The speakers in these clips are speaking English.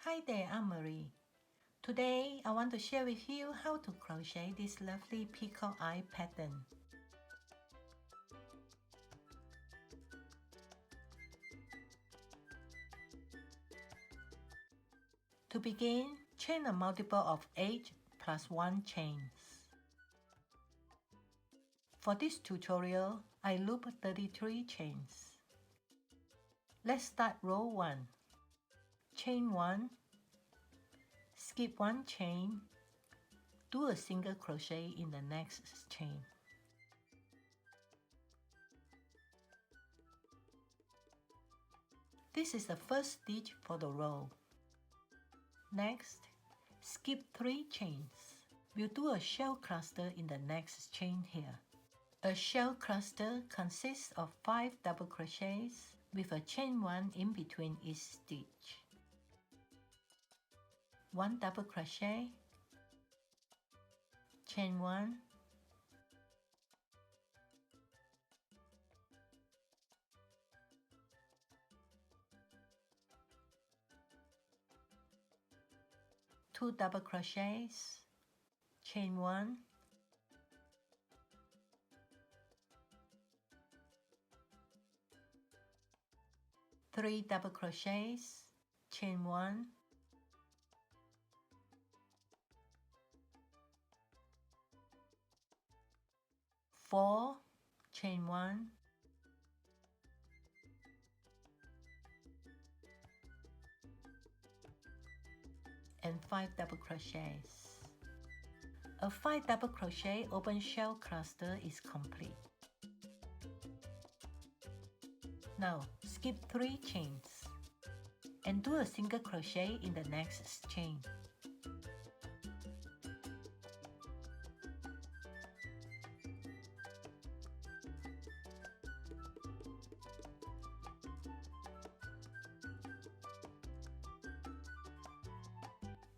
Hi there, I'm Marie. Today I want to share with you how to crochet this lovely peacock eye pattern. To begin, chain a multiple of 8 plus 1 chains. For this tutorial, I loop 33 chains. Let's start row 1. Chain 1, skip 1 chain, do a single crochet in the next chain. This is the first stitch for the row. Next, skip 3 chains. We'll do a shell cluster in the next chain here. A shell cluster consists of 5 double crochets with a chain 1 in between each stitch. 1 double crochet, chain 1, two double crochets, chain 1, three double crochets, chain 1, four, chain 1, and 5 double crochets. A 5 double crochet open shell cluster is complete. Now skip 3 chains and do a single crochet in the next chain.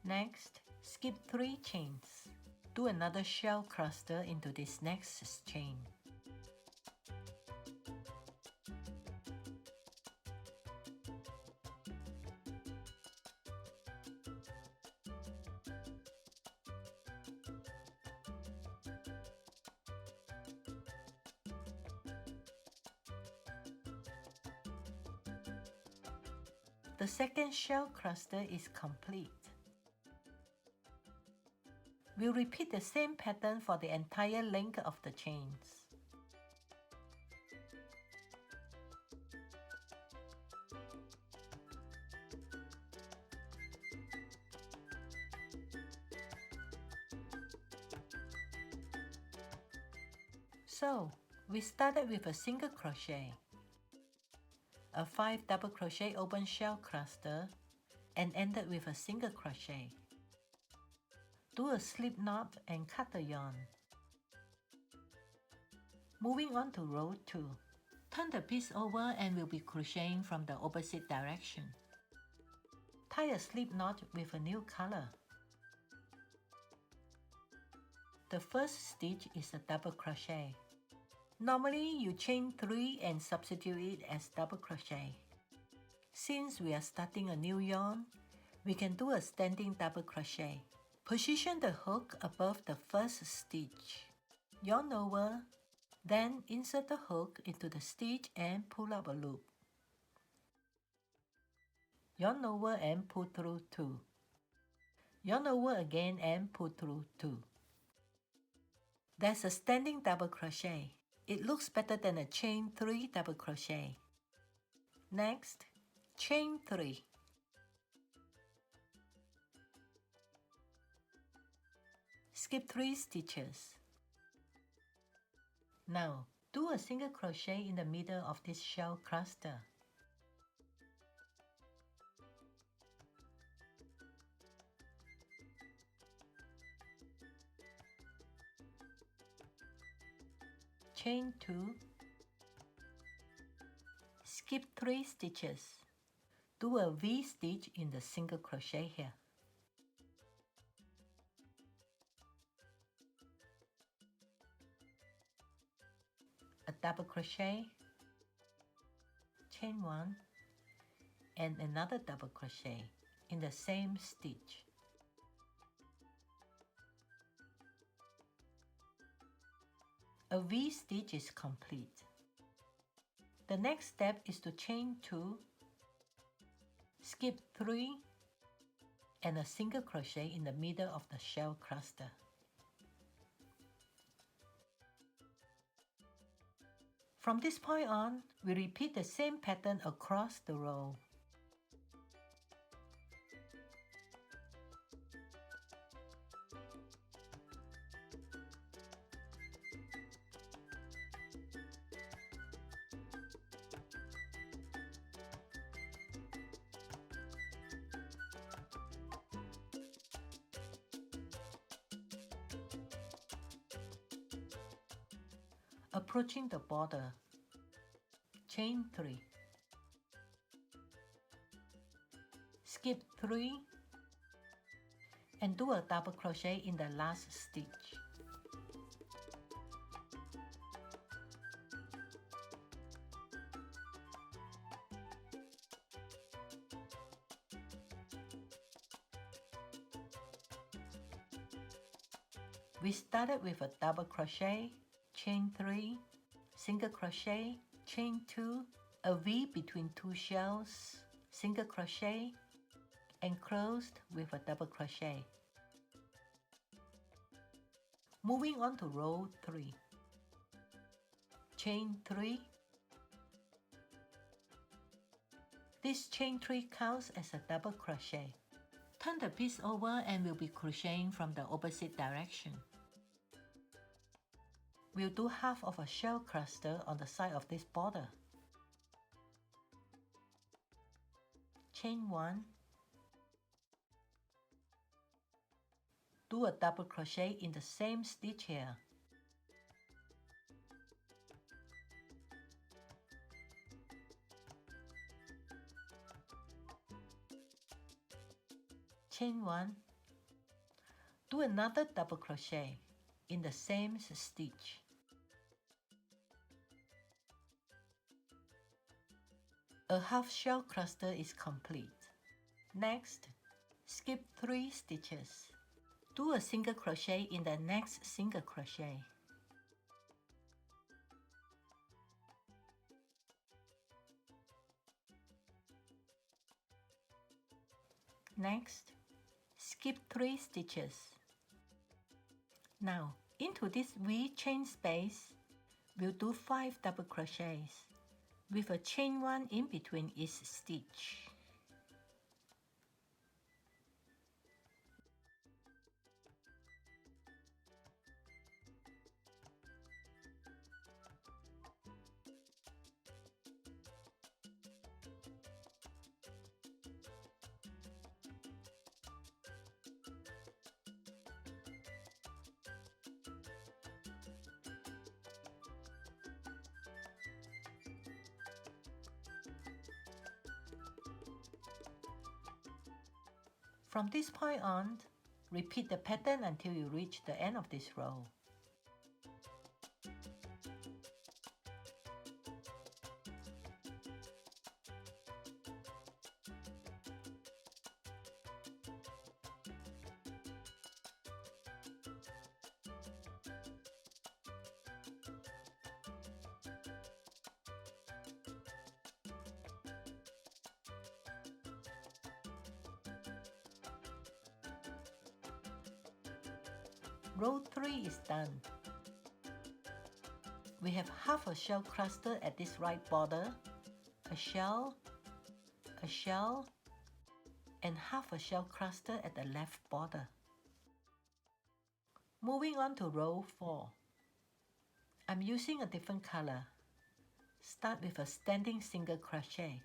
Next, skip 3 chains. Do another shell cluster into this next chain. The second shell cluster is complete. We'll repeat the same pattern for the entire length of the chains. So, we started with a single crochet, a 5 double crochet open shell cluster, and ended with a single crochet. Do a slip knot and cut the yarn. Moving on to row 2. Turn the piece over and we'll be crocheting from the opposite direction. Tie a slip knot with a new color. The first stitch is a double crochet. Normally you chain 3 and substitute it as double crochet. Since we are starting a new yarn, we can do a standing double crochet. Position the hook above the first stitch. Yarn over, then insert the hook into the stitch and pull up a loop. Yarn over and pull through 2. Yarn over again and pull through 2. That's a standing double crochet. It looks better than a chain 3 double crochet. Next, chain 3. Skip 3 stitches. Now, do a single crochet in the middle of this shell cluster. Chain 2. Skip 3 stitches. Do a V stitch in the single crochet here. A double crochet, chain 1, and another double crochet. in the same stitch. A V-stitch is complete. The next step is to chain 2, skip 3, and a single crochet in the middle of the shell cluster. From this point on, we repeat the same pattern across the row. Approaching the border, chain 3, skip 3, and do a double crochet in the last stitch. We started with a double crochet, chain 3, single crochet, chain 2, a V between 2 shells, single crochet, and closed with a double crochet. Moving on to row 3. Chain 3. This chain 3 counts as a double crochet. Turn the piece over and we'll be crocheting from the opposite direction. We'll do half of a shell cluster on the side of this border. Chain 1. Do a double crochet in the same stitch here. Chain 1. Do another double crochet in the same stitch. A half shell cluster is complete. Next, skip 3 stitches. Do a single crochet in the next single crochet. Next, skip 3 stitches. Now, into this V chain space, we'll do 5 double crochets with a chain 1 in between each stitch. From this point on, repeat the pattern until you reach the end of this row. Row 3 is done. We have half a shell cluster at this right border, a shell, and half a shell cluster at the left border. Moving on to row 4. I'm using a different color. Start with a standing single crochet.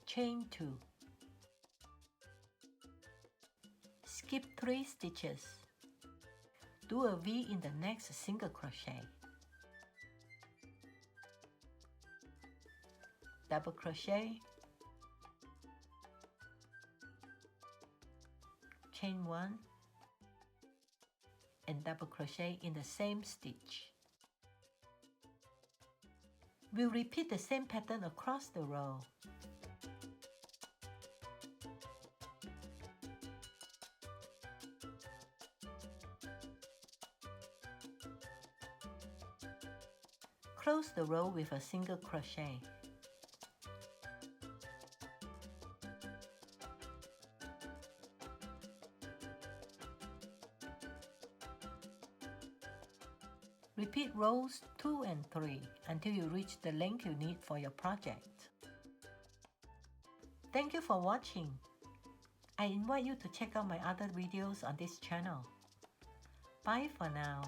Chain 2. Skip 3 stitches. Do a V in the next single crochet. Double crochet. Chain 1 and double crochet in the same stitch. We'll repeat the same pattern across the row. Close the row with a single crochet. Repeat rows 2 and 3 until you reach the length you need for your project. Thank you for watching. I invite you to check out my other videos on this channel. Bye for now.